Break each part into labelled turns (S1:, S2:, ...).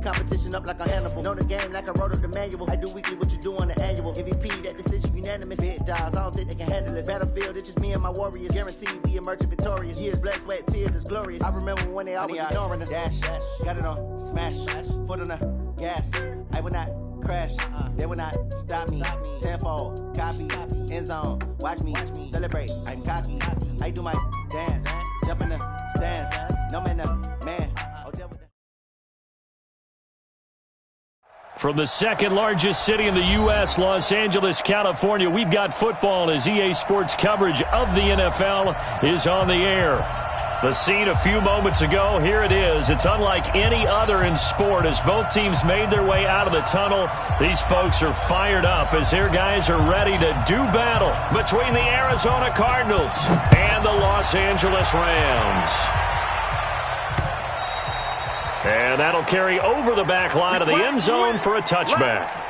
S1: competition up like a Hannibal. Know the game like I wrote up the manual. I do weekly what you do on the annual. MVP, that decision unanimous. Big dogs, I don't think they can handle it. Battlefield, it's just me and my warriors. Guaranteed we emerging victorious. Years, blood, sweat, tears, is glorious. I remember when they always ignoring us. Dash, got it on, smash, foot on the gas. I will not crash, they will not stop me. Tenfold, copy, end zone, watch me celebrate. I'm cocky, I do my dance, jump in the stands, no man, man.
S2: From the second largest city in the U.S., Los Angeles, California, we've got football as EA Sports coverage of the NFL is on the air. The scene a few moments ago, here it is. It's unlike any other in sport as both teams made their way out of the tunnel. These folks are fired up as their guys are ready to do battle between the Arizona Cardinals and the Los Angeles Rams. And that'll carry over the back line of the end zone for a touchback.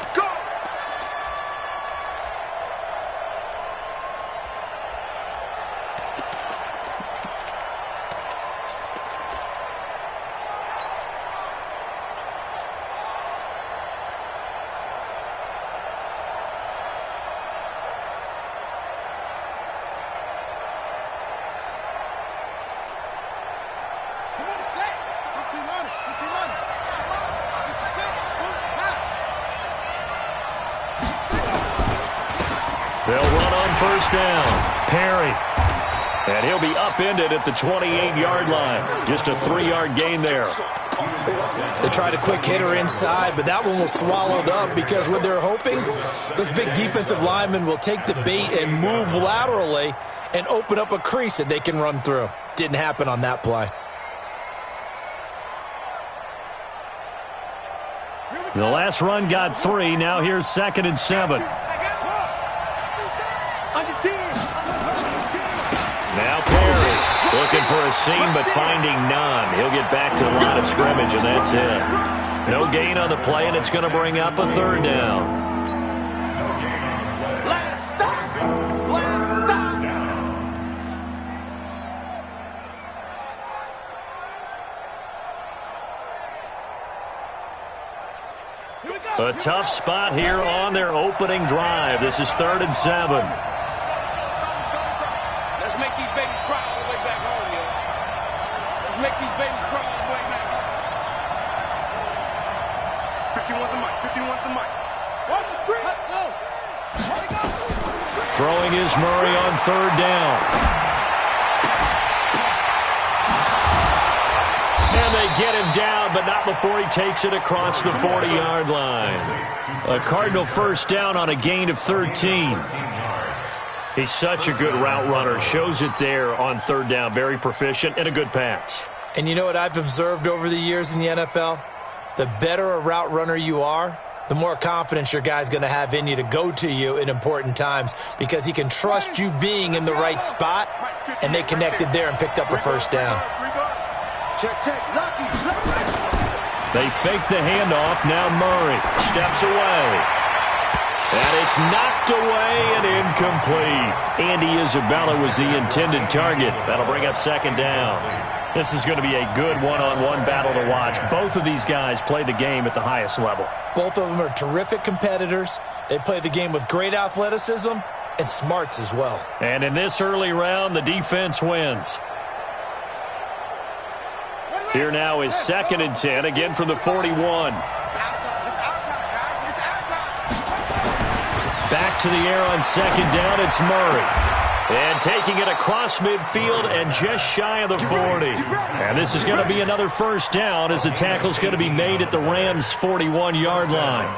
S2: They'll run on first down. Perry. And he'll be upended at the 28-yard line. Just a 3-yard gain there.
S3: They tried a quick hitter inside, but that one was swallowed up because what they're hoping, those big defensive linemen will take the bait and move laterally and open up a crease that they can run through. Didn't happen on that play.
S2: The last run got 3. Now here's 2nd and 7. Now Perry looking for a seam but finding none. He'll get back to the line of scrimmage, and that's it. No gain on the play, and it's going to bring up a 3rd down.
S4: Last stop.
S2: A tough spot here on their opening drive. This is 3rd and 7.
S5: Let's make these babies cry all the way back home, yo. Let's make these babies cry all the way back home.
S4: 51 the mic, 51 the mic. Watch the screen. Let's go.
S2: Throwing is Murray on 3rd down. And they get him down, but not before he takes it across the 40-yard line. A Cardinal first down on a gain of 13. He's such a good route runner. Shows it there on 3rd down. Very proficient and a good pass.
S3: And you know what I've observed over the years in the NFL? The better a route runner you are, the more confidence your guy's going to have in you to go to you in important times because he can trust you being in the right spot, and they connected there and picked up a first down.
S4: Check.
S2: They fake the handoff. Now Murray steps away. And it's knocked away and incomplete. Andy Isabella was the intended target. That'll bring up 2nd down. This is going to be a good one-on-one battle to watch. Both of these guys play the game at the highest level.
S3: Both of them are terrific competitors. They play the game with great athleticism and smarts as well.
S2: And in this early round, the defense wins. Here now is 2nd and 10, again from the 41. Back to the air on 2nd down, it's Murray. And taking it across midfield and just shy of the 40. And this is going to be another first down as the tackle's going to be made at the Rams' 41-yard line.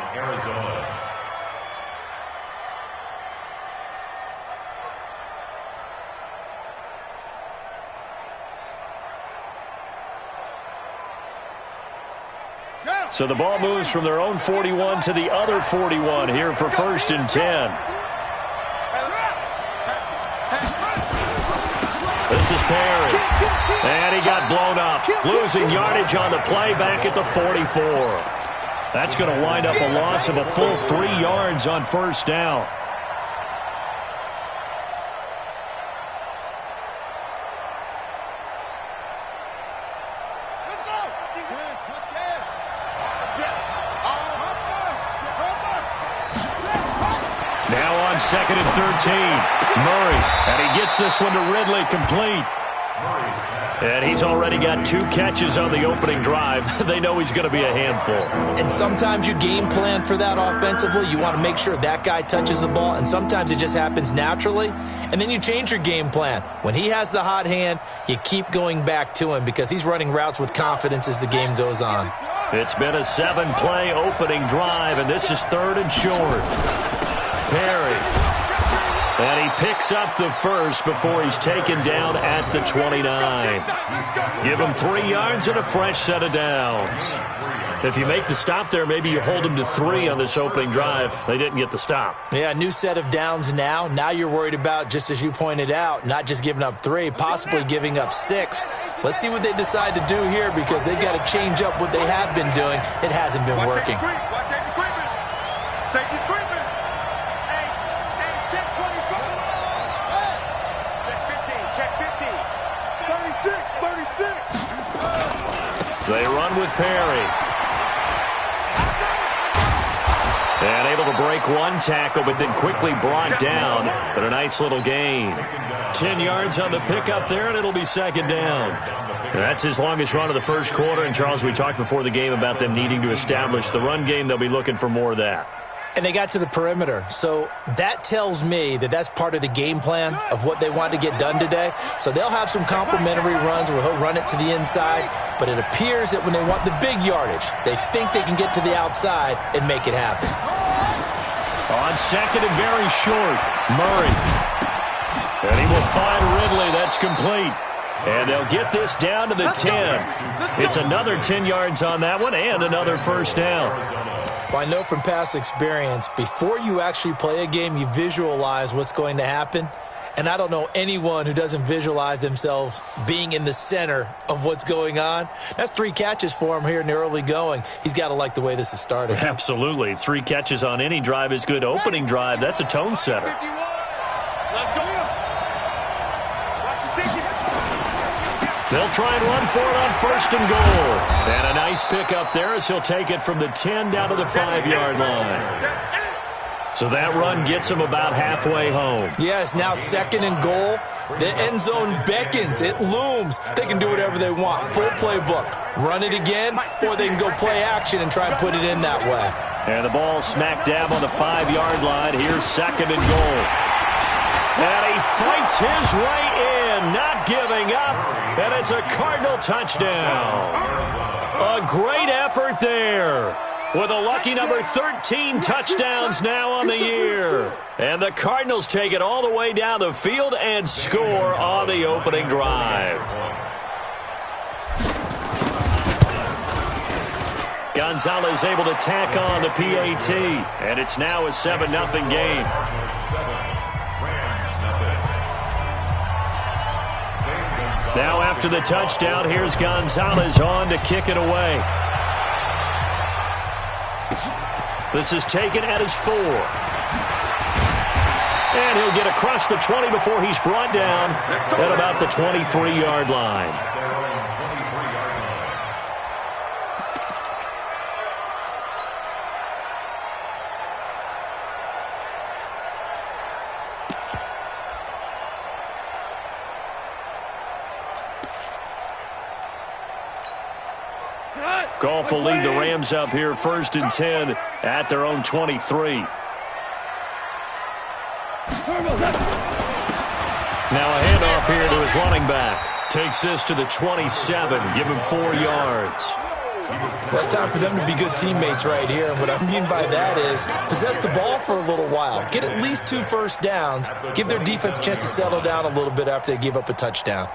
S2: So the ball moves from their own 41 to the other 41 here for 1st and 10. This is Perry. And he got blown up. Losing yardage on the play back at the 44. That's going to wind up a loss of a full 3 yards on 1st down. Now on 2nd and 13. Murray, and he gets this one to Ridley, complete. And he's already got 2 catches on the opening drive. They know he's going to be a handful.
S3: And sometimes you game plan for that offensively. You want to make sure that guy touches the ball, and sometimes it just happens naturally. And then you change your game plan. When he has the hot hand, you keep going back to him because he's running routes with confidence as the game goes on.
S2: It's been a 7-play opening drive, and this is 3rd and short. Perry. And he picks up the first before he's taken down at the 29. Give him 3 yards and a fresh set of downs. If you make the stop there, maybe you hold him to 3 on this opening drive. They didn't get the stop.
S3: Yeah, new set of downs now. Now you're worried about, just as you pointed out, not just giving up 3, possibly giving up 6. Let's see what they decide to do here because they've got to change up what they have been doing. It hasn't been working.
S4: Watch safety creeping. Safety's creeping. Check 25. Check 15. 36.
S2: They run with Perry. And able to break 1 tackle, but then quickly brought down. But a nice little gain. 10 yards on the pickup there, and it'll be 2nd down. That's his longest run of the first quarter. And, Charles, we talked before the game about them needing to establish the run game. They'll be looking for more of that.
S3: And they got to the perimeter. So that tells me that that's part of the game plan of what they want to get done today. So they'll have some complementary runs where he'll run it to the inside. But it appears that when they want the big yardage, they think they can get to the outside and make it happen.
S2: On 2nd and very short, Murray. And he will find Ridley. That's complete. And they'll get this down to the 10. It's another 10 yards on that one and another first down.
S3: Well, I know from past experience, before you actually play a game, you visualize what's going to happen. And I don't know anyone who doesn't visualize themselves being in the center of what's going on. That's 3 catches for him here in the early going. He's got to like the way this is started.
S2: Absolutely. 3 catches on any drive is good. Opening drive, that's a tone setter.
S4: Let's go. Watch the safety.
S2: They'll try and run for it on 1st and goal. And a nice pickup there as he'll take it from the 10 down to the 5-yard line. So that run gets him about halfway home.
S3: Yes, now 2nd and goal. The end zone beckons. It looms. They can do whatever they want. Full playbook. Run it again, or they can go play action and try and put it in that way.
S2: And the ball smack dab on the 5-yard line. Here's 2nd and goal. And he fights his way in, not giving up. And it's a Cardinal touchdown. A great effort there. With a lucky number 13 touchdowns now on the year. And the Cardinals take it all the way down the field and score on the opening drive. Gonzalez able to tack on the PAT. And it's now a 7-0 game. Now after the touchdown, here's Gonzalez on to kick it away. This is taken at his 4. And he'll get across the 20 before he's brought down at about the 23-yard line. Goff will lead the Rams up here 1st and 10 at their own 23. Now a handoff here to his running back. Takes this to the 27. Give him 4 yards.
S3: Well, it's time for them to be good teammates right here. And what I mean by that is possess the ball for a little while. Get at least 2 first downs. Give their defense a chance to settle down a little bit after they give up a touchdown.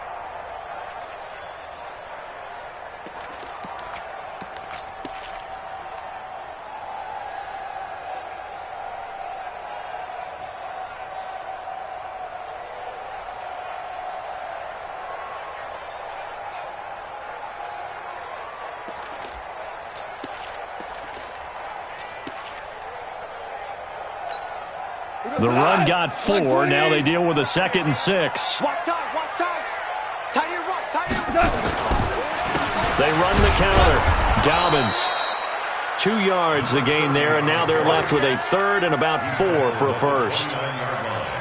S2: The run got 4. Now they deal with a 2nd and 6.
S4: Watch time. Tie it right.
S2: They run the counter. Dobbins 2 yards the gain there, and now they're left with a third and about 4 for a first.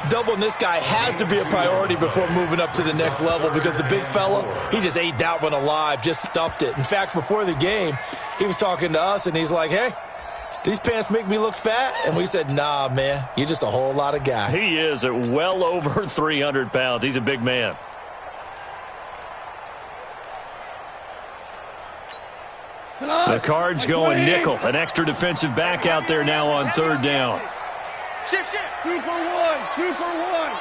S3: Doubling this guy has to be a priority before moving up to the next level because the big fella, he just ate that one alive, just stuffed it. In fact, before the game, he was talking to us, and he's like, hey, these pants make me look fat? And we said, nah, man, you're just a whole lot of guy.
S2: He is at well over 300 pounds. He's a big man. The Cards going nickel. An extra defensive back out there now on third down.
S5: Shift, shift. 2 for 1. 2 for 1.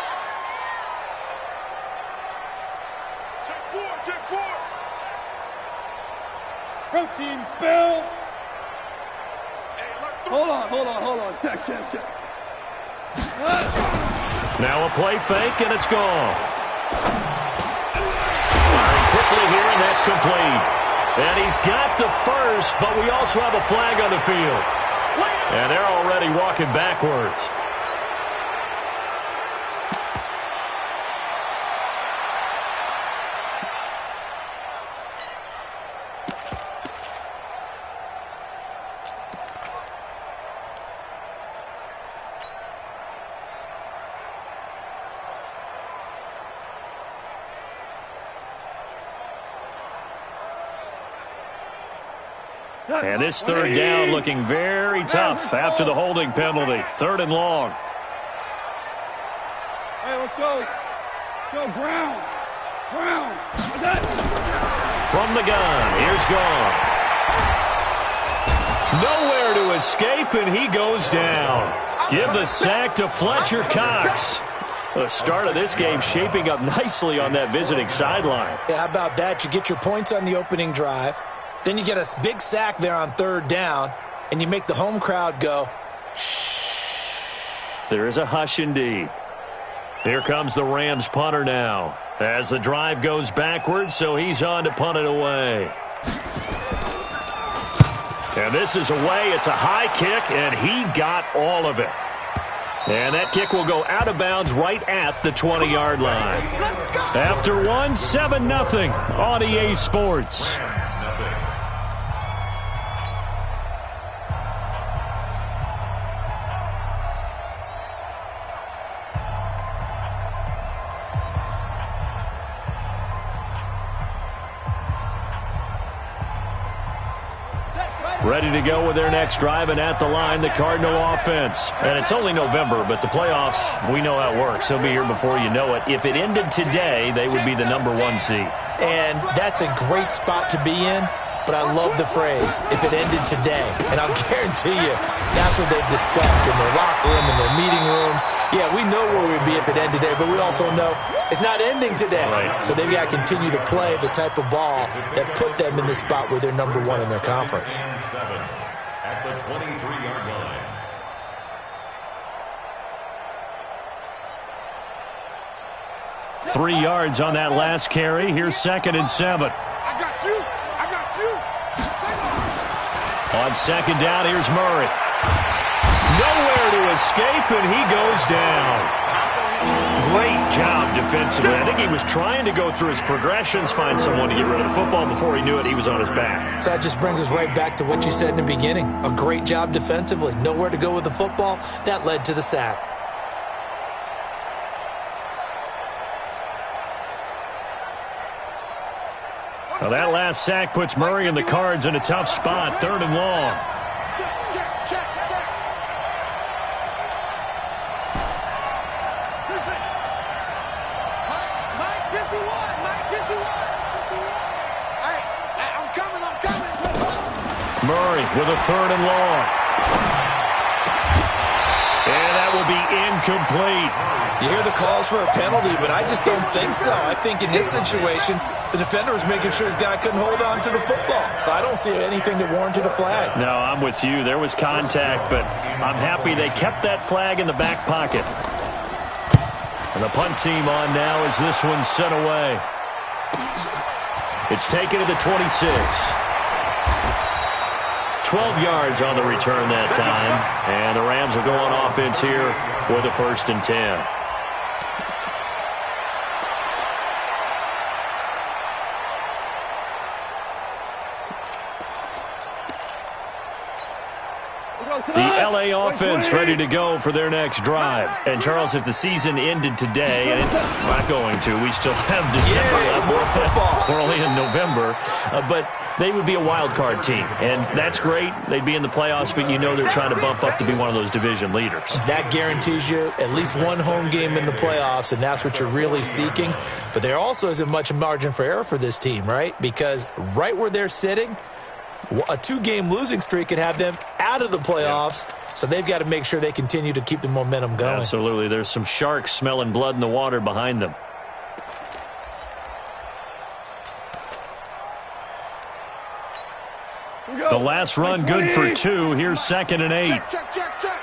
S5: Check 4. Protein spill. Hold on. Check.
S2: Now a play fake, and it's gone. Firing quickly here, and that's complete. And he's got the first, but we also have a flag on the field. And they're already walking backwards. And this third down looking very tough after the holding penalty. Third and long.
S5: Hey, let's go. Go, Brown.
S2: From the gun, here's Goff. Nowhere to escape, and he goes down. Give the sack to Fletcher Cox. The start of this game shaping up nicely on that visiting sideline.
S3: Yeah, how about that? You get your points on the opening drive. Then you get a big sack there on third down, and you make the home crowd go, shh.
S2: There is a hush indeed. Here comes the Rams punter now as the drive goes backwards, so he's on to punt it away. And this is away. It's a high kick, and he got all of it. And that kick will go out of bounds right at the 20-yard line. After one, 7-0 on EA Sports. Ready to go with their next drive, and at the line, the Cardinal offense. And it's only November, but the playoffs, we know how it works. They'll be here before you know it. If it ended today, they would be the #1 seed.
S3: And that's a great spot to be in, but I love the phrase, if it ended today. And I'll guarantee you, that's what they've discussed in their locker room, in their meeting rooms. Yeah, we know where we'd be if it ended today, but we also know it's not ending today.
S2: Right.
S3: So they've got to continue to play the type of ball that put them in the spot where they're #1 in their conference.
S6: At the 23-yard line.
S2: Three yards on that last carry. Here's 2nd and 7.
S5: I got you.
S2: On second down, here's Murray. Nowhere to escape, and he goes down. Great job defensively. I think he was trying to go through his progressions, find someone to get rid of the football. Before he knew it, he was on his back.
S3: So that just brings us right back to what you said in the beginning. A great job defensively. Nowhere to go with the football. That led to the sack.
S2: Well, that last sack puts Murray and the Cards in a tough spot. 3rd and long.
S5: Check. Mike 51. Hey, I'm coming.
S2: Murray with a 3rd and long. And that will be incomplete.
S3: You hear the calls for a penalty, but I just don't think so. I think in this situation, the defender was making sure his guy couldn't hold on to the football. So I don't see anything that warranted a flag.
S2: No, I'm with you. There was contact, but I'm happy they kept that flag in the back pocket. And the punt team on now as this one's sent away. It's taken to the 26. 12 yards on the return that time. And the Rams will go on offense here with a 1st and 10. The LA offense ready to go for their next drive. And, Charles, if the season ended today, and it's not going to, we still have December left. We're only in November. But they would be a wild card team. And that's great. They'd be in the playoffs, but you know they're trying to bump up to be one of those division leaders.
S3: That guarantees you at least one home game in the playoffs, and that's what you're really seeking. But there also isn't much margin for error for this team, right? Because right where they're sitting, a 2-game losing streak could have them out of the playoffs, so they've got to make sure they continue to keep the momentum going.
S2: Absolutely. There's some sharks smelling blood in the water behind them. The last run good for 2. Here's 2nd and 8.
S4: Check, check, check, check.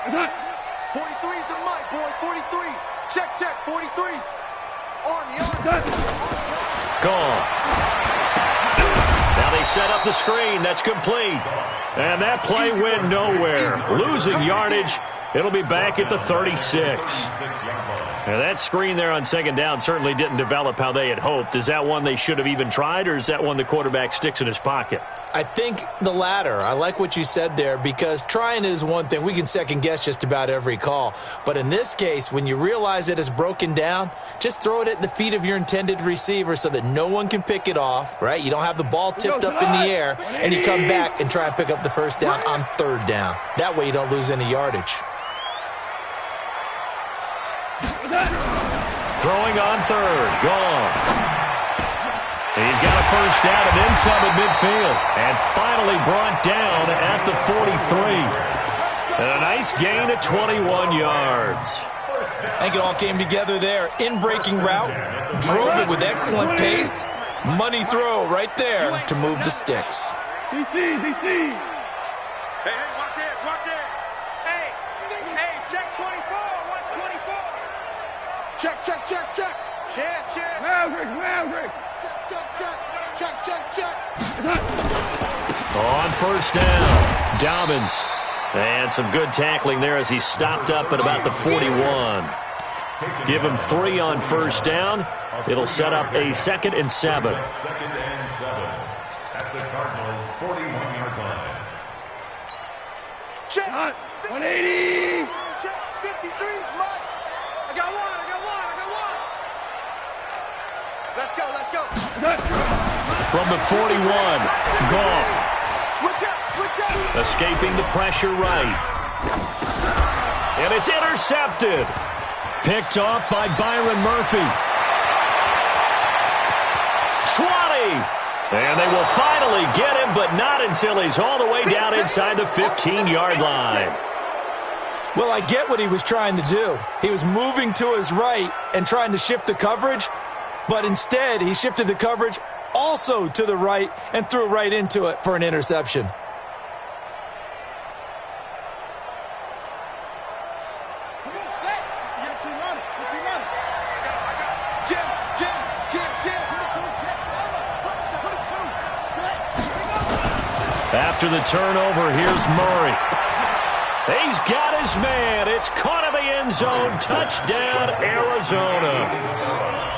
S4: 43 is the mic, boy. 43. Check, check. 43.
S2: Gone. Now they set up the screen. That's complete. And that play went nowhere. Losing yardage. It'll be back at the 36. Now that screen there on 2nd down certainly didn't develop how they had hoped. Is that one they should have even tried, or is that one the quarterback sticks in his pocket?
S3: I think the latter. I like what you said there, because trying it is one thing. We can second-guess just about every call. But in this case, when you realize it is broken down, just throw it at the feet of your intended receiver so that no one can pick it off, right? You don't have the ball tipped up in the air, and you come back and try and pick up the 1st down on 3rd down. That way you don't lose any yardage.
S2: Throwing on 3rd. Gone. He's got a 1st down and then some at midfield. And finally brought down at the 43. And a nice gain at 21 yards.
S3: I think it all came together there. In-breaking route. Drove it with excellent pace. Money throw right there to move the sticks.
S4: DC. Hey, watch it, watch it. Hey, check 24. Watch 24. Check. Check. Maverick. Check.
S2: On 1st down, Dobbins. And some good tackling there as he stopped up at about the 41. Give him 3 on 1st down. It'll set up a 2nd and 7.
S6: 2nd and 7 at the Cardinals' 41-yard line.
S4: Check. 180. Check. 53's Mike. I got one. Let's go.
S2: From the 41, Goff.
S4: Switch up.
S2: Escaping the pressure right. And it's intercepted. Picked off by Byron Murphy. 20. And they will finally get him, but not until he's all the way down inside the 15-yard line.
S3: Well, I get what he was trying to do. He was moving to his right and trying to shift the coverage, but instead he shifted the coverage also to the right and threw right into it for an interception.
S2: After the turnover, here's Murray. He's got his man. It's caught in the end zone. Touchdown, Arizona.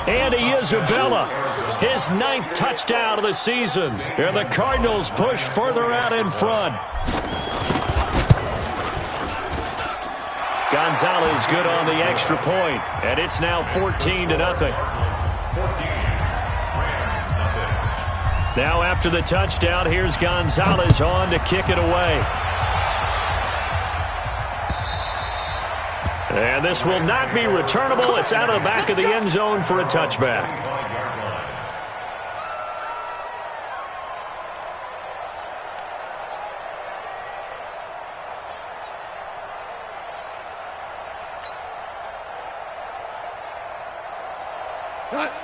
S2: Andy Isabella, his 9th touchdown of the season. And the Cardinals push further out in front. Gonzalez good on the extra point, and it's now 14-0. Now after the touchdown, here's Gonzalez on to kick it away. And this will not be returnable. It's out of the back of the end zone for a touchback.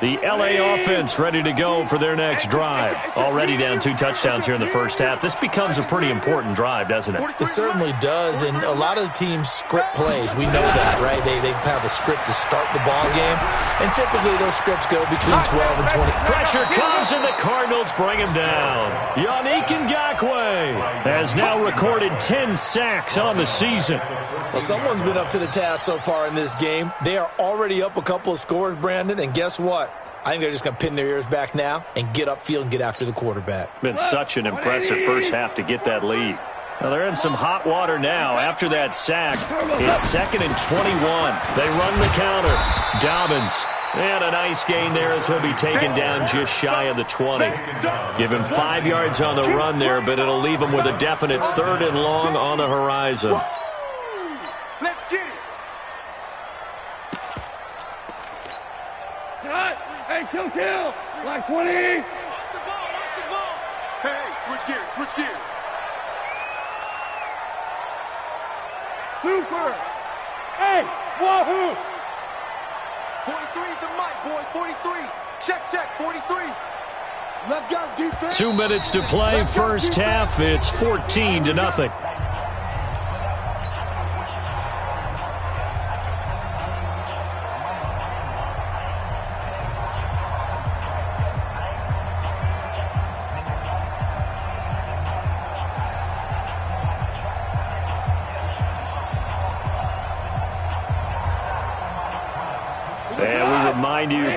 S2: The LA offense ready to go for their next drive. Already down 2 touchdowns here in the first half. This becomes a pretty important drive, doesn't it?
S3: It certainly does, and a lot of the teams script plays. We know that, right? They have a script to start the ball game, and typically those scripts go between 12 and 20.
S2: Pressure comes, and the Cardinals bring him down. Yannick Ngakoue has now recorded 10 sacks on the season.
S3: Well, someone's been up to the task so far in this game. They are already up a couple of scores, Brandon, and guess guess what? I think they're just going to pin their ears back now and get upfield and get after the quarterback.
S2: Been such an impressive first half to get that lead. Well, they're in some hot water now. After that sack, it's 2nd and 21. They run the counter. Dobbins. And a nice gain there as he'll be taken down just shy of the 20. Give him 5 yards on the run there, but it'll leave him with a definite 3rd and long on the horizon.
S4: Let's get it.
S5: Hey, kill. Like 20.
S4: Hey, switch gears.
S5: Super. Hey, wahoo.
S4: 43 is the mic, boy. 43. Check, 43. Let's go, defense.
S2: 2 minutes to play. First half, it's 14-0.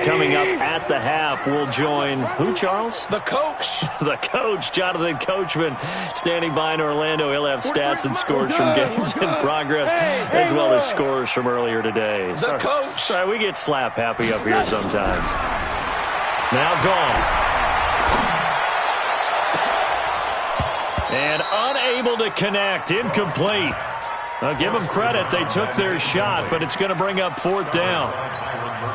S2: Coming up at the half, we'll join who, Charles?
S3: The coach.
S2: The coach, Jonathan Coachman, standing by in Orlando. He'll have stats and scores from games in progress, as well as scores from earlier today.
S3: The coach.
S2: Sorry, we get slap happy up here sometimes. Now gone. And unable to connect, incomplete. I'll give them credit. They took their shot, but it's going to bring up 4th down.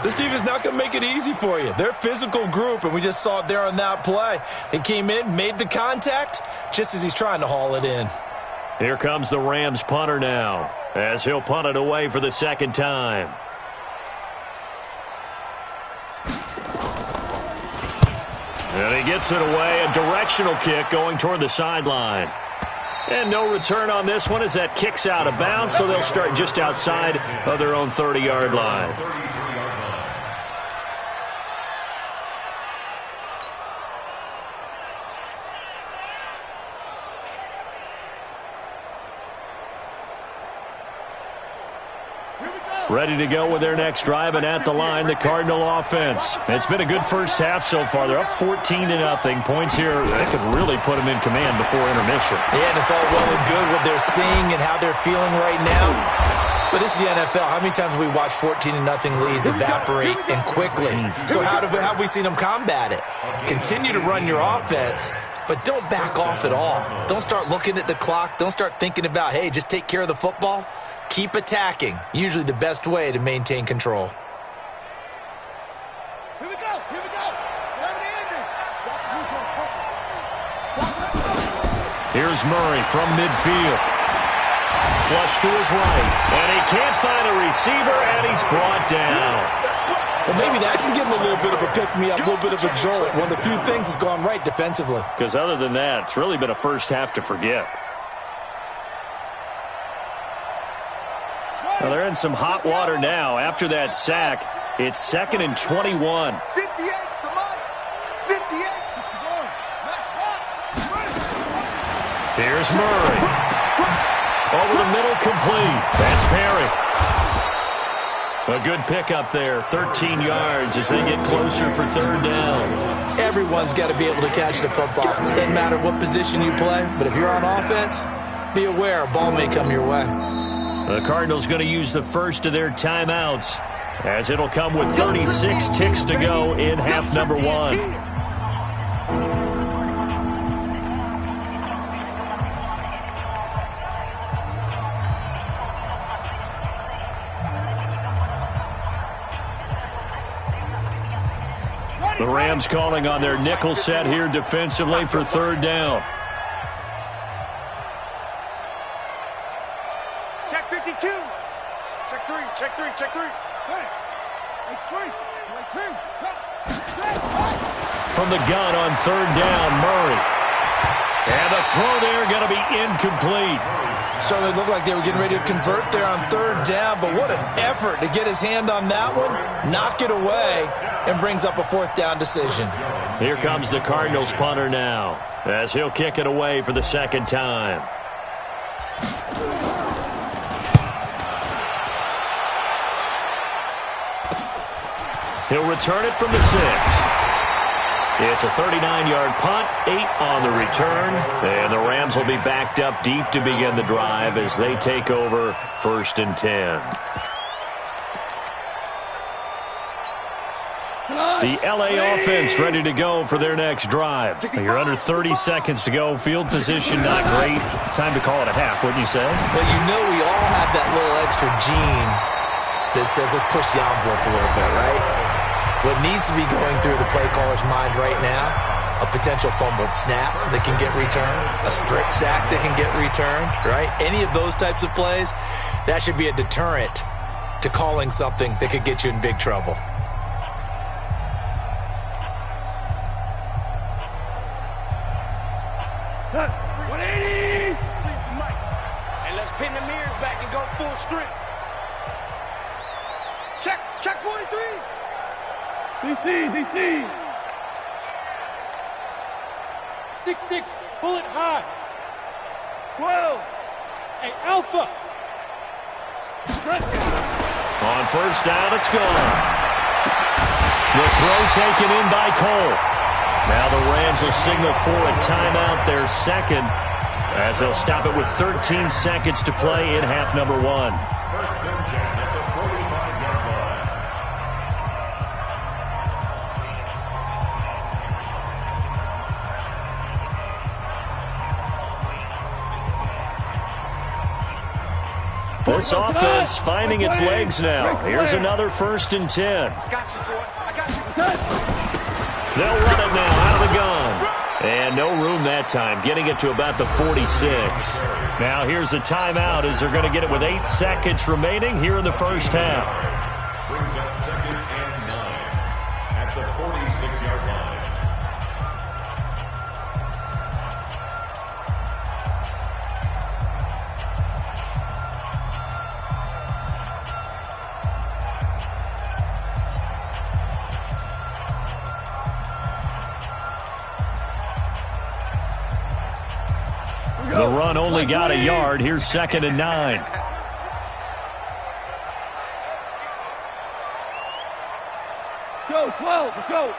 S3: This team is not going to make it easy for you. They're a physical group, and we just saw it there on that play. He came in, made the contact, just as he's trying to haul it in.
S2: Here comes the Rams punter now, as he'll punt it away for the 2nd time. And he gets it away, a directional kick going toward the sideline. And no return on this one as that kicks out of bounds, so they'll start just outside of their own 30-yard line. Ready to go with their next drive, and at the line, the Cardinal offense. It's been a good first half so far. They're up 14-0. Points here, they could really put them in command before intermission.
S3: Yeah, and it's all well and good what they're seeing and how they're feeling right now. But this is the NFL. How many times have we watched 14-0 leads evaporate and quickly? So how have we seen them combat it? Continue to run your offense, but don't back off at all. Don't start looking at the clock. Don't start thinking about, hey, just take care of the football. Keep attacking. Usually the best way to maintain control.
S4: Here we go.
S2: Here's Murray from midfield. Flush to his right. And he can't find a receiver, and he's brought down.
S3: Well, maybe that can give him a little bit of a pick-me-up, a little bit of a jolt. One of the few things that's gone right defensively.
S2: Because other than that, it's really been a first half to forget. Well, they're in some hot water now. After that sack, it's 2nd and 21.
S4: 58 to Mike. 58 to Javon. Max Fox.
S2: Here's Murray. Over the middle, complete. That's Perry. A good pickup there. 13 yards as they get closer for 3rd down.
S3: Everyone's got to be able to catch the football. Doesn't matter what position you play, but if you're on offense, be aware a ball may come your way.
S2: The Cardinals going to use the first of their timeouts, as it'll come with 36 ticks to go in half number 1. The Rams calling on their nickel set here defensively for 3rd down.
S4: Check 52. Check three. Hey,
S2: From the gun on 3rd down, Murray. And the throw there going to be incomplete.
S3: Certainly looked like they were getting ready to convert there on 3rd down, but what an effort to get his hand on that one, knock it away, and brings up a 4th down decision.
S2: Here comes the Cardinals punter now, as he'll kick it away for the 2nd time. He'll return it from the 6. It's a 39-yard punt, 8 on the return, and the Rams will be backed up deep to begin the drive as they take over 1st and 10. The L.A. offense ready to go for their next drive. You're under 30 seconds to go. Field position not great. Time to call it a half, wouldn't you say?
S3: Well, you know we all have that little extra gene that says let's push the envelope a little bit, right? What needs to be going through the play caller's mind right now, a potential fumbled snap that can get returned, a strip sack that can get returned, right? Any of those types of plays, that should be a deterrent to calling something that could get you in big trouble.
S5: And let's pin the mirrors back and go full strength.
S4: Check 43. DC.
S7: 6-6, pull it high. 12. Hey, Alpha.
S2: On 1st down, it's gone. The throw taken in by Cole. Now the Rams will signal for a timeout, their 2nd, as they'll stop it with 13 seconds to play in half number 1.
S6: 1st and 10 at the 45-yard line.
S2: This offense finding its legs now. Here's another 1st and 10.
S4: Got you, boy. I got you.
S2: They'll run it now out of the gun. And no room that time, getting it to about the 46. Now here's a timeout as they're going to get it with 8 seconds remaining here in the 1st half.
S6: Brings up 2nd and 9 at the 46-yard line.
S2: The run only got a yard. Here's 2nd and 9.
S7: Go, 12, let's go.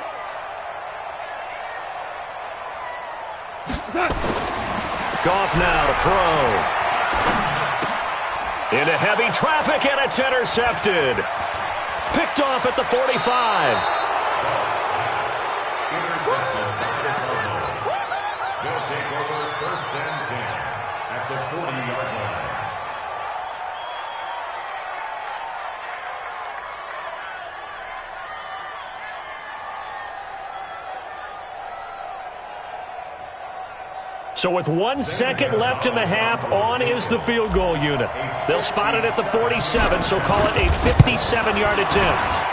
S2: Goff now to throw. Into heavy traffic, and it's intercepted. Picked off at the 45.
S6: They'll take over 1st and 10 at the 40-yard line.
S2: So with 1 second left in the half, on is the field goal unit. They'll spot it at the 47, so call it a 57-yard attempt.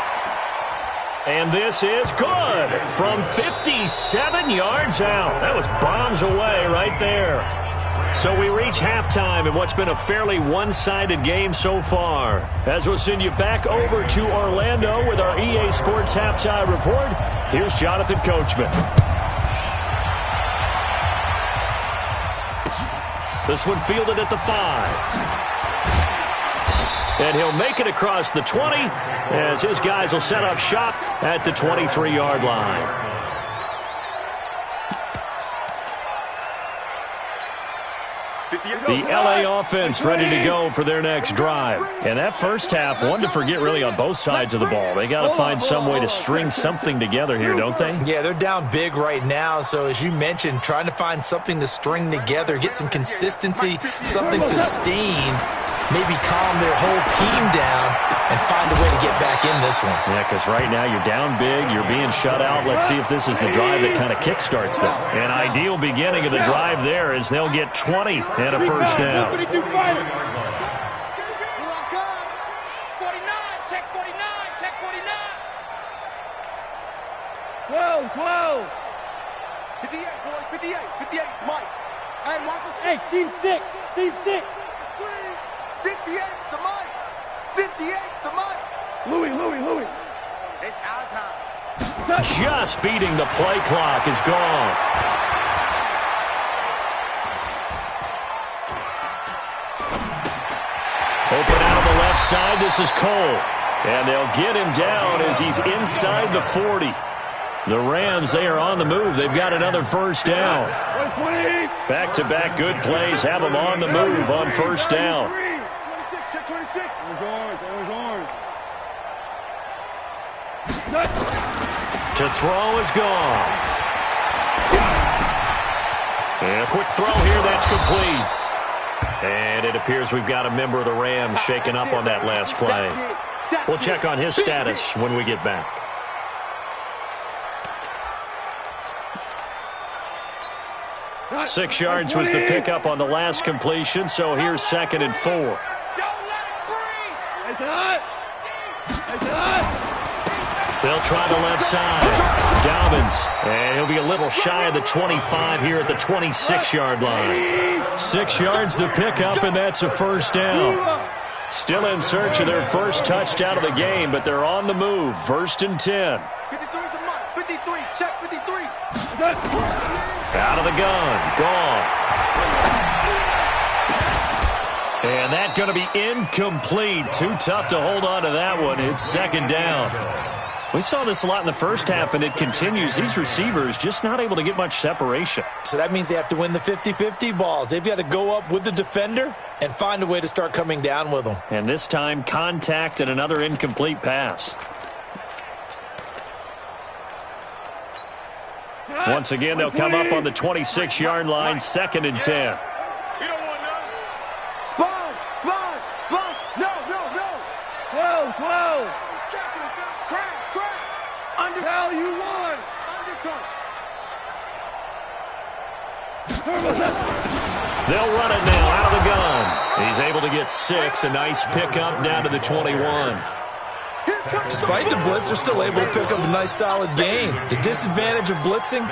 S2: And this is good from 57 yards out. That was bombs away right there. So we reach halftime in what's been a fairly one-sided game so far. As we'll send you back over to Orlando with our EA Sports Halftime Report, here's Jonathan Coachman. This one fielded at the 5. And he'll make it across the 20 as his guys will set up shop at the 23-yard line. The L.A. offense ready to go for their next drive. And that 1st half, one to forget really on both sides of the ball. They got to find some way to string something together here, don't they?
S3: Yeah, they're down big right now. So as you mentioned, trying to find something to string together, get some consistency, something sustained, maybe calm their whole team down and find a way to get back in this one.
S2: Yeah, because right now you're down big, you're being shut out. Let's see if this is the drive that kind of kickstarts them. An ideal beginning of the drive there is they'll get 20 and a 1st down.
S5: 49, check 49, check 49.
S7: 12.
S4: 58, boys. 58. 58. It's Mike. Hey, watch the
S7: Hey, seam 6.
S4: screen. 58's the Mike. 58's the Mike.
S7: Louis.
S4: It's our time.
S2: Just beating the play clock is gone. Open out on the left side. This is Cole. And they'll get him down as he's inside the 40. The Rams, they are on the move. They've got another first down. Back-to-back good plays have them on the move on first down.
S4: 26, check 26. Orange, orange.
S2: To throw is gone. And a quick throw here, that's complete. And it appears we've got a member of the Rams shaken up on that last play. We'll check on his status when we get back. Six yards was the pickup on the last completion, so here's 2nd and 4. They'll try the left side. Dobbins, and he'll be a little shy of the 25 here at the 26-yard line. 6 yards the pickup, and that's a first down. Still in search of their first touchdown of the game, but they're on the move. 1st and 10.
S4: 53 is the mark. 53, check 53.
S2: Out of the gun. Gone. And that's going to be incomplete. Too tough to hold on to that one. It's 2nd down. We saw this a lot in the first half, and it continues. These receivers just not able to get much separation.
S3: So that means they have to win the 50-50 balls. They've got to go up with the defender and find a way to start coming down with them.
S2: And this time, contact and another incomplete pass. Once again, they'll come up on the 26-yard line, 2nd and 10.
S4: You don't want none. Sponge. No.
S7: 12.
S4: Crash. Under.
S7: Hell, you won.
S2: They'll run it now out of the gun. He's able to get 6. A nice pickup down to the 21.
S3: Despite the blitz, they're still able to pick up a nice solid gain. The disadvantage of blitzing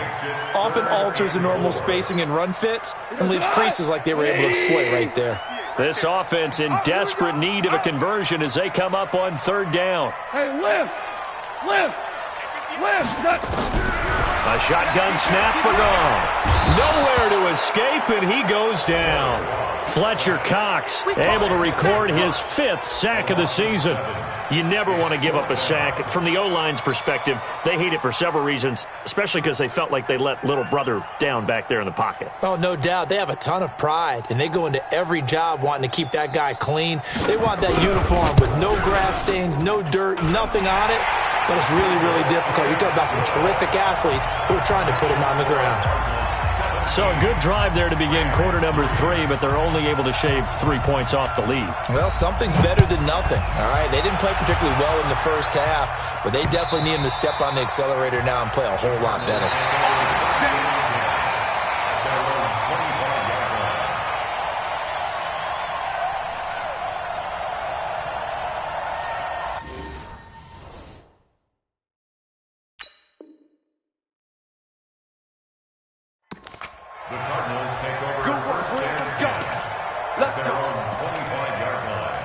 S3: often alters the normal spacing and run fits and leaves creases like they were able to exploit right there.
S2: This offense in desperate need of a conversion as they come up on 3rd down.
S7: Hey, lift.
S2: A shotgun snap for Goff. Nowhere to escape, and he goes down. Fletcher Cox able to record his 5th sack of the season. You never want to give up a sack. From the O-line's perspective, they hate it for several reasons, especially because they felt like they let little brother down back there in the pocket.
S3: Oh, no doubt. They have a ton of pride, and they go into every job wanting to keep that guy clean. They want that uniform with no grass stains, no dirt, nothing on it. But it's really, really difficult. You're talking about some terrific athletes who are trying to put him on the ground.
S2: So a good drive there to begin quarter number 3, but they're only able to shave 3 points off the lead.
S3: Well, something's better than nothing, all right? They didn't play particularly well in the first half, but they definitely need him to step on the accelerator now and play a whole lot better.
S6: The Cardinals take over.
S4: Good work,
S6: first
S4: Rams.
S6: and
S4: Go.
S6: 10.
S4: Let's
S6: They're
S4: go.
S6: on the 25-yard line.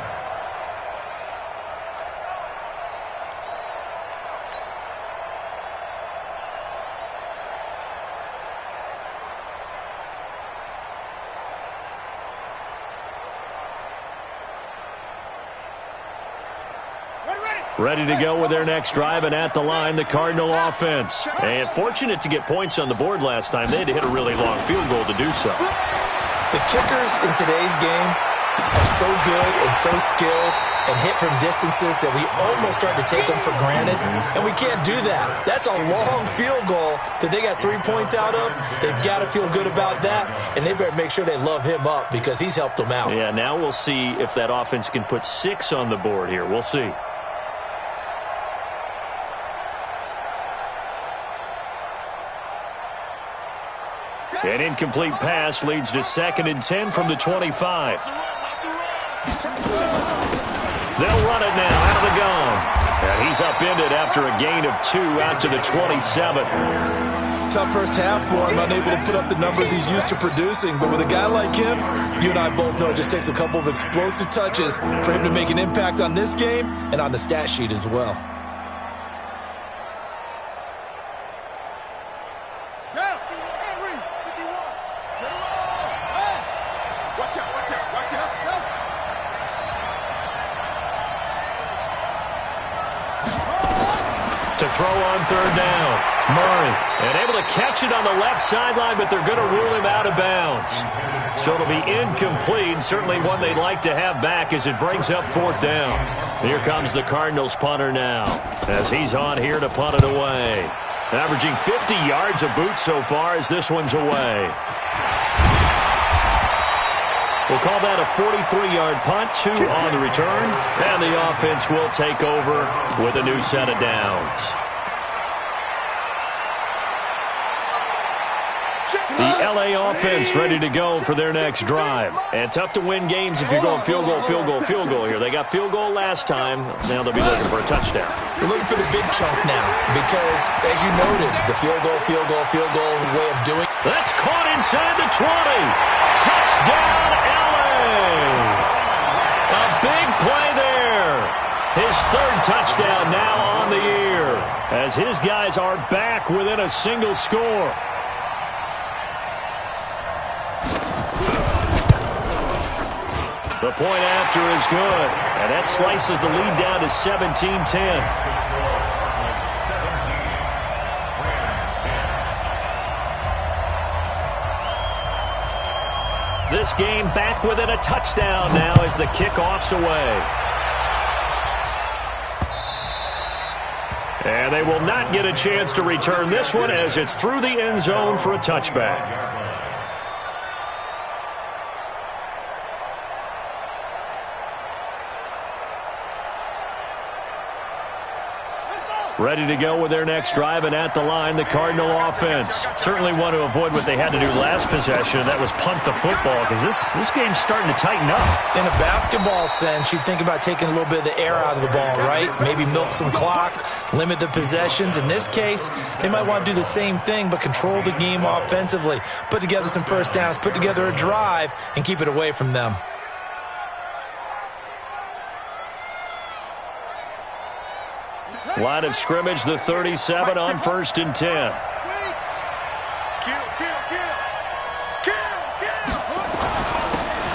S2: Ready to go with their next drive, and at the line, the Cardinal offense. And fortunate to get points on the board last time. They had to hit a really long field goal to do so.
S3: The kickers in today's game are so good and so skilled and hit from distances that we almost start to take them for granted, and we can't do that. That's a long field goal that they got 3 points out of. They've got to feel good about that, and they better make sure they love him up because he's helped them out.
S2: Yeah, now we'll see if that offense can put 6 on the board here. We'll see. An incomplete pass leads to 2nd and 10 from the 25. They'll run it now out of the gun. And he's upended after a gain of 2 out to the 27.
S3: Tough first half for him, unable to put up the numbers he's used to producing. But with a guy like him, you and I both know it just takes a couple of explosive touches for him to make an impact on this game and on the stat sheet as well.
S2: throw on third down. Murray, and able to catch it on the left sideline, but they're going to rule him out of bounds. So it'll be incomplete, certainly one they'd like to have back as it brings up fourth down. Here comes the Cardinals punter now, as he's on here to punt it away. Averaging 50 yards a boot so far as this one's away. We'll call that a 43-yard punt, 2 on the return, and the offense will take over with a new set of downs. The L.A. offense ready to go for their next drive. And tough to win games if you're going field goal, field goal, field goal here. They got field goal last time. Now they'll be looking for a touchdown.
S3: They're looking for the big chunk now because, as you noted, the field goal way of doing.
S2: That's caught inside the 20. Touchdown, L.A. A big play there. His third touchdown now on the year as his guys are back within a single score. The point after is good, and that slices the lead down to 17-10. This game back within a touchdown now as the kickoff's away. And they will not get a chance to return this one as it's through the end zone for a touchback. Ready to go with their next drive, and at the line, the Cardinal offense. Certainly want to avoid what they had to do last possession. That was punt the football, because this game's starting to tighten up.
S3: In a basketball sense, you think about taking a little bit of the air out of the ball, right? Maybe milk some clock, limit the possessions. In this case, they might want to do the same thing, but control the game offensively. Put together some first downs, put together a drive, and keep it away from them.
S2: Line of scrimmage, the 37 on 1st and 10.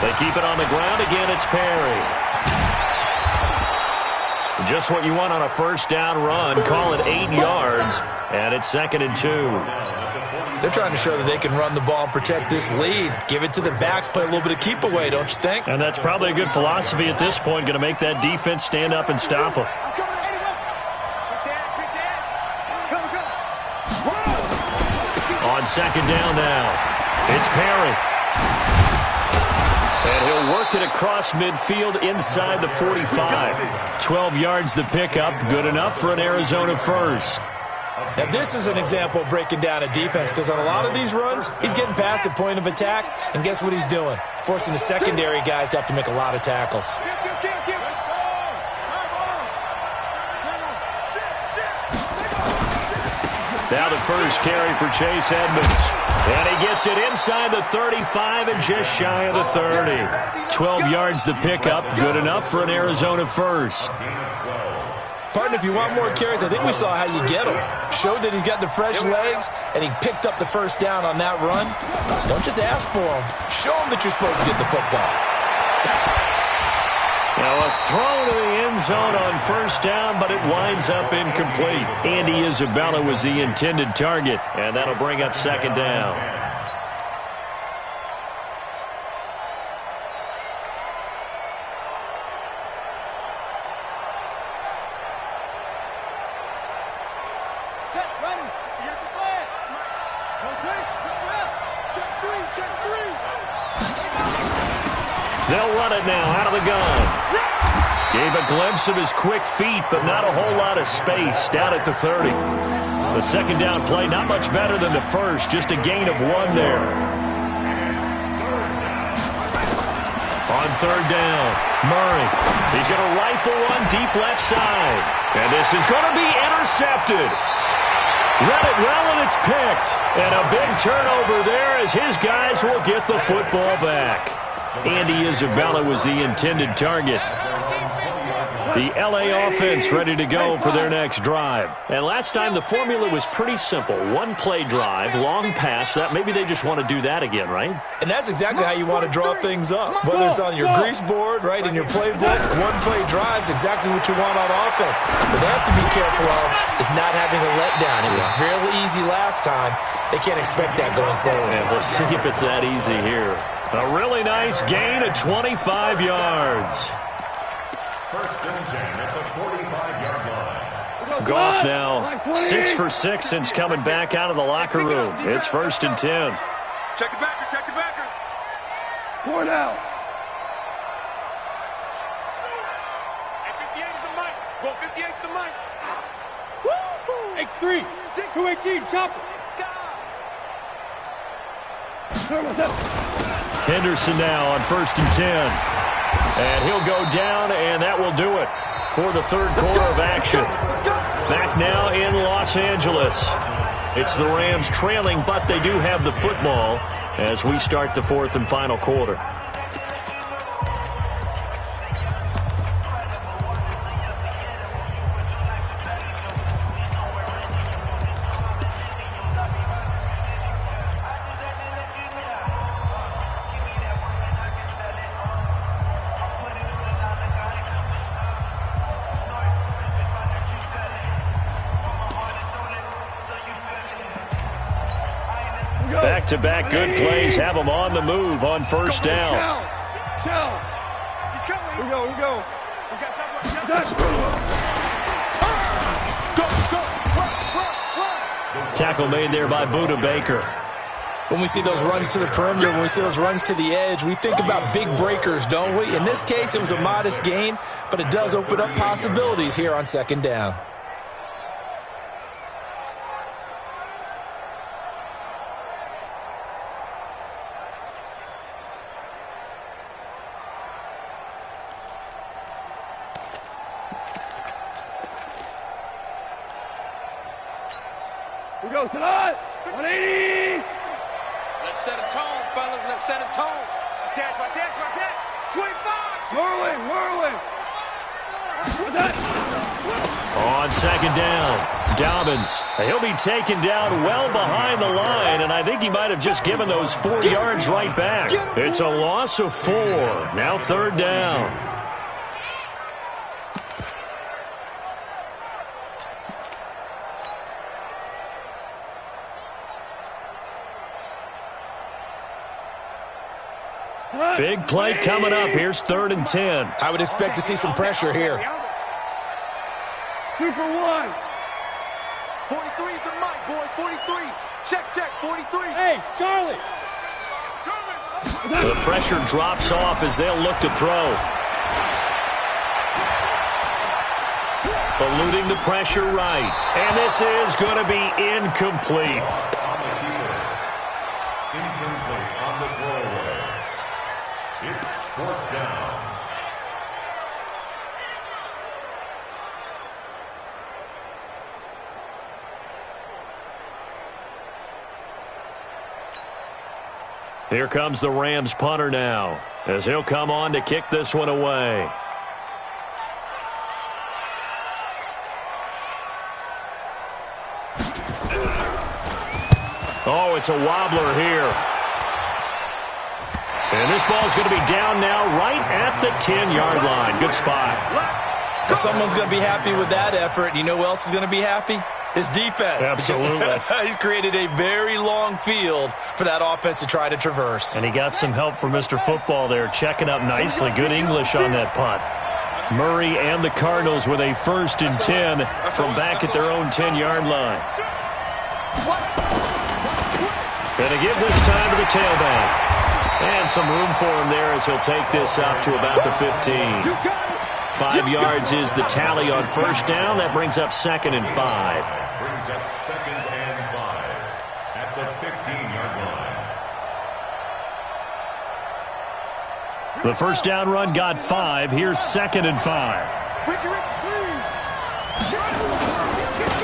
S2: They keep it on the ground. Again, it's Perry. Just what you want on a first down run. Call it 8 yards, and it's 2nd and 2.
S3: They're trying to show that they can run the ball and protect this lead. Give it to the backs, play a little bit of keep away, don't you think?
S2: And that's probably a good philosophy at this point. Going to make that defense stand up and stop them. On 2nd down now, it's Perry. And he'll work it across midfield inside the 45. 12 yards the pickup, good enough for an Arizona first.
S3: Now this is an example of breaking down a defense, because on a lot of these runs, he's getting past the point of attack, and guess what he's doing? Forcing the secondary guys to have to make a lot of tackles.
S2: Now the first carry for Chase Edmonds. And he gets it inside the 35 and just shy of the 30. 12 yards the pickup, good enough for an Arizona first.
S3: Partner, if you want more carries, I think we saw how you get him. Showed that he's got the fresh legs, and he picked up the first down on that run. Don't just ask for him. Show him that you're supposed to get the football.
S2: Now a throw to the end zone on first down, but it winds up incomplete. Andy Isabella was the intended target, and that'll bring up 2nd down.
S4: Check, ready. You got the flag. Rotate. Check 3. Check 3.
S2: They'll run it now out of the gun. Gave a glimpse of his quick feet, but not a whole lot of space down at the 30. The 2nd down play, not much better than the first, just a gain of 1 there. On 3rd down, Murray. He's going to rifle one deep left side. And this is going to be intercepted. Read it well, and it's picked. And a big turnover there as his guys will get the football back. Andy Isabella was the intended target. The LA offense ready to go for their next drive. And last time the formula was pretty simple. One play drive, long pass. That maybe they just want to do that again, right?
S3: And that's exactly how you want to draw things up. Whether it's on your grease board, right, in your playbook, one play drive is exactly what you want on offense. What they have to be careful of is not having a letdown. It was fairly easy last time. They can't expect that going forward.
S2: And we'll see if it's that easy here. A really nice gain of 25 yards.
S6: First and 10 at the 45-yard line.
S2: Goff now 6 for 6 since coming back out of the locker room. It's first and 10.
S4: Check the backer, check the backer.
S7: Four now.
S5: And 58 is the mic. Go 58 is the mic.
S7: X3. 218. Chopper.
S2: Henderson now on first and 10. And he'll go down, and that will do it for the third quarter of action. Back now in Los Angeles. It's the Rams trailing, but they do have the football as we start the fourth and final quarter. Back-to-back good plays have them on the move on first down.
S7: He's coming. Here we go. We got
S2: Tackle made there by Buda Baker.
S3: When we see those runs to the perimeter, when we see those runs to the edge, we think about big breakers, don't we? In this case, it was a modest gain, but it does open up possibilities here on second down.
S7: We go tonight. 180.
S5: Let's set a tone, fellas. Let's set a tone. Attach. 25.
S7: Whirling.
S2: On second down, Dobbins. He'll be taken down well behind the line, and I think he might have just given those 4 yards right back. It's a loss of 4. Now third down. Big play coming up. Here's third and 10.
S3: I would expect to see some pressure here.
S7: 2 for 1.
S4: 43 is the mic, boy. 43. Check, 43.
S7: Hey, Charlie.
S2: The pressure drops off as they'll look to throw. Eluding the pressure right. And this is going to be incomplete.
S6: Incomplete on the throwaway. It's fourth down.
S2: Here comes the Rams punter now, as he'll come on to kick this one away. Oh, it's a wobbler here. And this ball's going to be down now right at the 10-yard line. Good spot.
S3: Well, someone's going to be happy with that effort. You know who else is going to be happy? His defense.
S2: Absolutely.
S3: He's created a very long field for that offense to try to traverse.
S2: And he got some help from Mr. Football there, checking up nicely. Good English on that punt. Murray and the Cardinals with a first and 10 from back at their own 10-yard line. Going to give this time to the tailback. And some room for him there as he'll take this up to about the 15. 5 yards is the tally on first down. That brings up second and 5.
S6: Brings up second and 5 at the 15-yard line.
S2: The first down run got 5. Here's second and 5.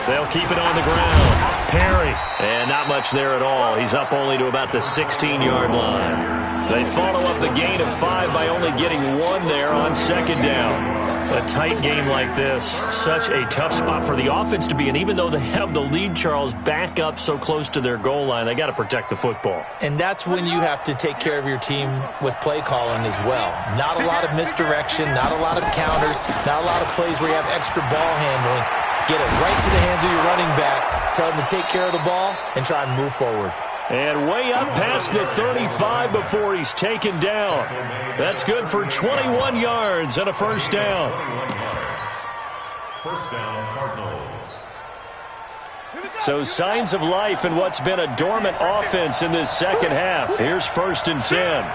S2: They'll keep it on the ground. Perry. And not much there at all. He's up only to about the 16-yard line. They follow up the gain of 5 by only getting 1 there on second down. A tight game like this, such a tough spot for the offense to be in. Even though they have the lead, Charles, back up so close to their goal line, they got to protect the football.
S3: And that's when you have to take care of your team with play calling as well. Not a lot of misdirection, not a lot of counters, not a lot of plays where you have extra ball handling. Get it right to the hands of your running back, tell him to take care of the ball, and try and move forward.
S2: And way up past the 35 before he's taken down. That's good for 21 yards and a first down.
S6: First down, Cardinals.
S2: So signs of life in what's been a dormant offense in this second half. Here's 1st and 10.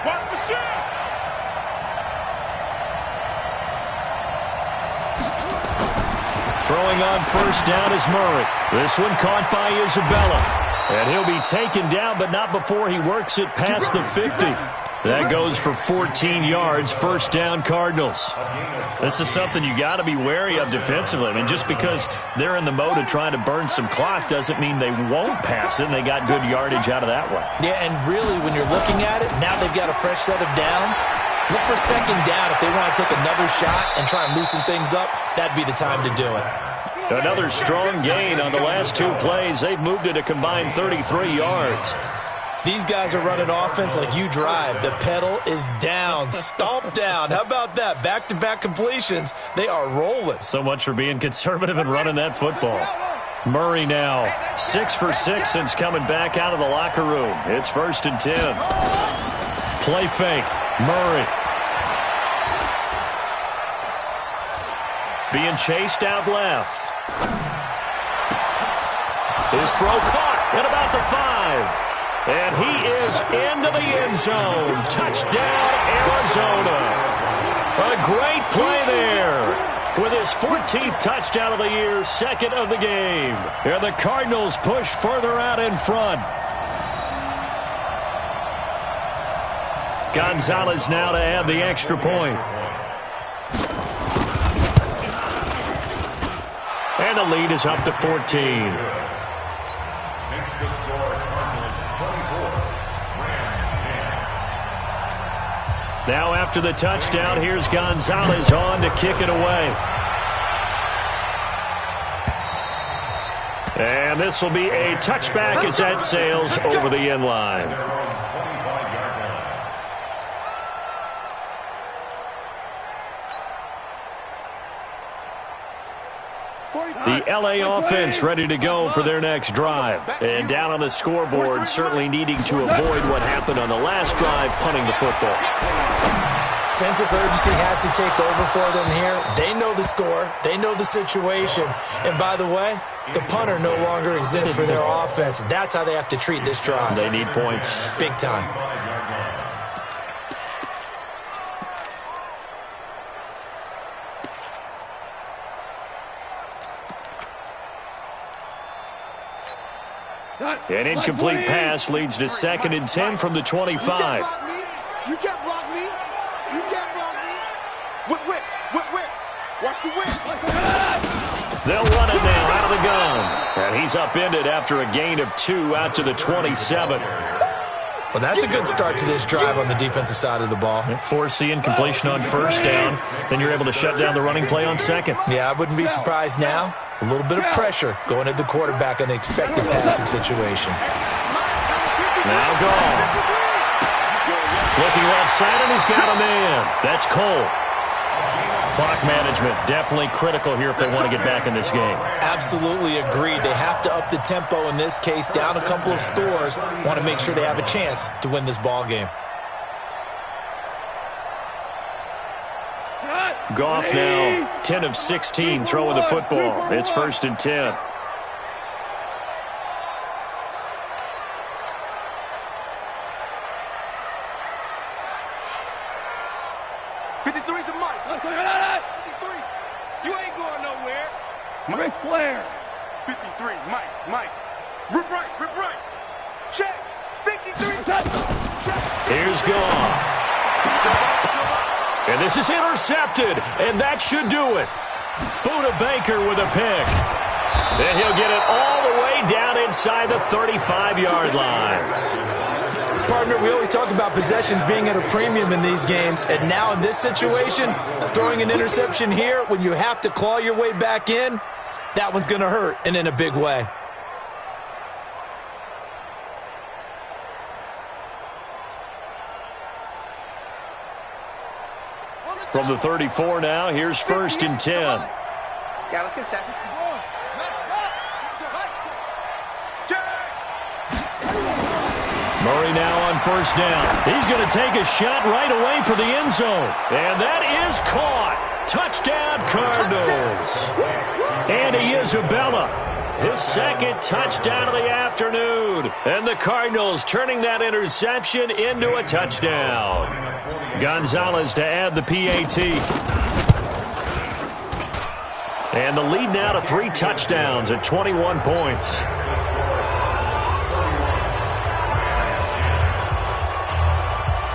S2: Throwing on first down is Murray. This one caught by Isabella. And he'll be taken down, but not before he works it past the 50. That goes for 14 yards, first down Cardinals. This is something you got to be wary of defensively. I mean, just because they're in the mode of trying to burn some clock doesn't mean they won't pass it, and they got good yardage out of that one.
S3: Yeah, and really, when you're looking at it, now they've got a fresh set of downs. Look for second down. If they want to take another shot and try and loosen things up, that'd be the time to do it.
S2: Another strong gain on the last 2 plays. They've moved it a combined 33 yards.
S3: These guys are running offense like you drive. The pedal is down, stomp down. How about that? Back-to-back completions. They are rolling.
S2: So much for being conservative and running that football. Murray now 6 for 6 since coming back out of the locker room. It's 1st and 10. Play fake. Murray. Being chased out left. His throw caught at about the 5. And he is into the end zone. Touchdown, Arizona. A great play there. With his 14th touchdown of the year, 2nd of the game. And the Cardinals push further out in front. Gonzalez now to add the extra point. And the lead is up to 14.
S6: Makes the score Cardinals 24, Rams 10.
S2: Now after the touchdown, here's Gonzalez on to kick it away. And this will be a touchback as that sails over the end line. The LA offense ready to go for their next drive. And down on the scoreboard, certainly needing to avoid what happened on the last drive, punting the football.
S3: Sense of urgency has to take over for them here. They know the score. They know the situation. And by the way, the punter no longer exists for their offense. That's how they have to treat this drive.
S2: They need points.
S3: Big time.
S2: An incomplete pass leads to 2nd and 10 from the 25.
S4: You can't block me. You can't block me. Whip. Watch the whip.
S2: They'll run it now out of the gun. And he's upended after a gain of 2 out to the 27.
S3: Well, that's a good start to this drive on the defensive side of the ball.
S2: Force the incompletion on first down. Then you're able to shut down the running play on 2nd.
S3: Yeah, I wouldn't be surprised now. A little bit of pressure going at the quarterback in an expected passing situation.
S2: Now Goff. Looking left side, and he's got a man. That's Cole. Clock management definitely critical here if they want to get back in this game.
S3: Absolutely agreed. They have to up the tempo in this case, down a couple of scores. Want to make sure they have a chance to win this ball game.
S2: Goff now 10 of 16 throwing the football. It's 1st and 10.
S5: You ain't going nowhere.
S7: Ric Flair.
S4: 53, Mike. Rip right. Check. 53. Check.
S2: Here's Goff. And this is intercepted, and that should do it. Buda Baker with a pick. And he'll get it all the way down inside the 35-yard line.
S3: partner, we always talk about possessions being at a premium in these games, and now in this situation, throwing an interception here when you have to claw your way back in, that one's going to hurt, and in a big way.
S2: From the 34 now, here's 1st and 10.
S8: Yeah, let's go, Seth.
S2: Murray now on 1st down. He's going to take a shot right away for the end zone. And that is caught. Touchdown, Cardinals. Andy Isabella, his 2nd touchdown of the afternoon. And the Cardinals turning that interception into a touchdown. Gonzalez to add the PAT. And the lead now to 3 touchdowns at 21 points.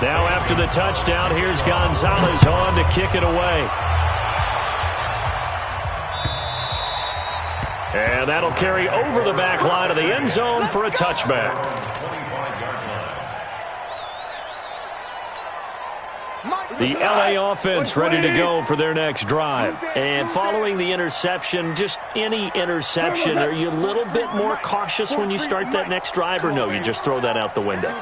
S2: Now after the touchdown, here's Gonzalez on to kick it away. And that'll carry over the back line of the end zone for a touchback. The LA offense ready to go for their next drive. And following the interception, just any interception, are you a little bit more cautious when you start that next drive, or no, you just throw that out the window?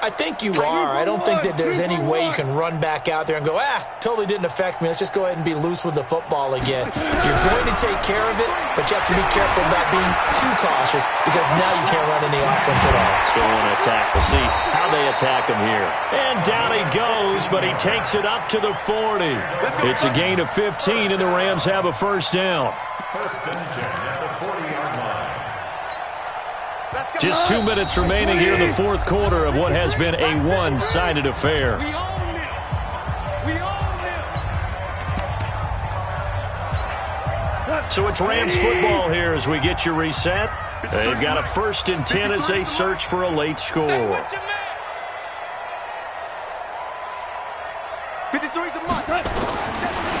S3: I think you are. I don't think that there's any way you can run back out there and go, totally didn't affect me. Let's just go ahead and be loose with the football again. You're going to take care of it, but you have to be careful about being too cautious because now you can't run any offense at all.
S2: Still want to attack. We'll see how they attack him here. And down he goes, but he takes it up to the 40. It's a gain of 15, and the Rams have a 1st down.
S6: 1st and 10 at the 40-yard line.
S2: Just 2 minutes remaining here in the 4th quarter of what has been a one-sided affair. So it's Rams football here as we get you reset. They've got a 1st and 10 as they search for a late score.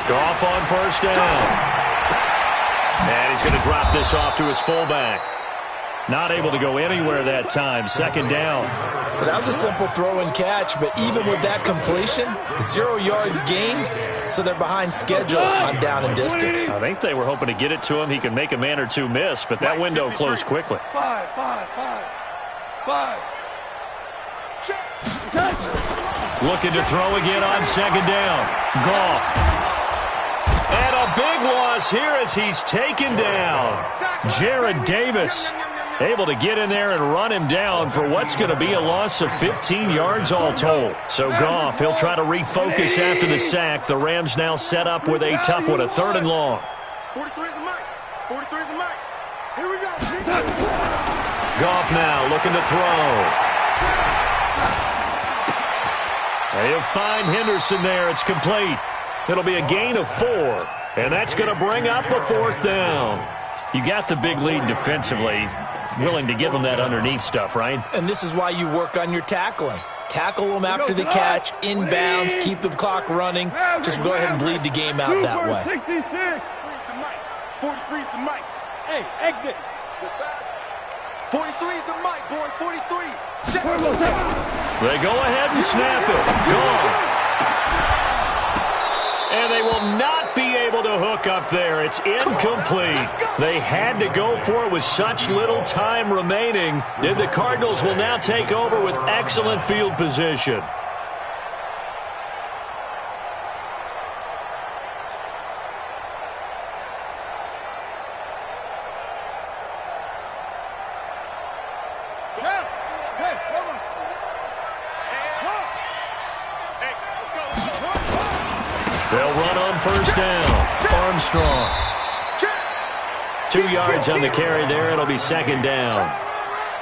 S2: Goff on 1st down. And he's going to drop this off to his fullback. Not able to go anywhere that time. 2nd down.
S3: Well, that was a simple throw and catch, but even with that completion, 0 yards gained, so they're behind schedule on down and distance.
S2: I think they were hoping to get it to him. He could make a man or two miss, but that window closed quickly.
S7: 5.
S2: Looking to throw again on 2nd down. Goff. And a big loss here as he's taken down. Jared Davis able to get in there and run him down for what's going to be a loss of 15 yards all told. So Goff, he'll try to refocus after the sack. The Rams now set up with a tough one, a 3rd and long.
S4: 43 is the mic. 43 is the mic. Here we go.
S2: Goff now looking to throw. He'll find Henderson there. It's complete. It'll be a gain of 4, and that's going to bring up a 4th down. You got the big lead defensively. Willing to give them that underneath stuff, right?
S3: And this is why you work on your tackling. Tackle them after the catch, inbounds, keep the clock running. Just go ahead and bleed the game out that way.
S4: 43 is the mic.
S7: Hey, exit.
S4: 43 is the mic, boy. 43. Check.
S2: They go ahead and snap it. Gone. And they will not be able to hook up there. It's incomplete. They had to go for it with such little time remaining. And the Cardinals will now take over with excellent field position. They'll run on 1st down. Armstrong. 2 yards on the carry there. It'll be 2nd down.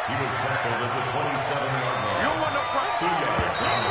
S6: He was tackled at the 27-yard line. 2 yards.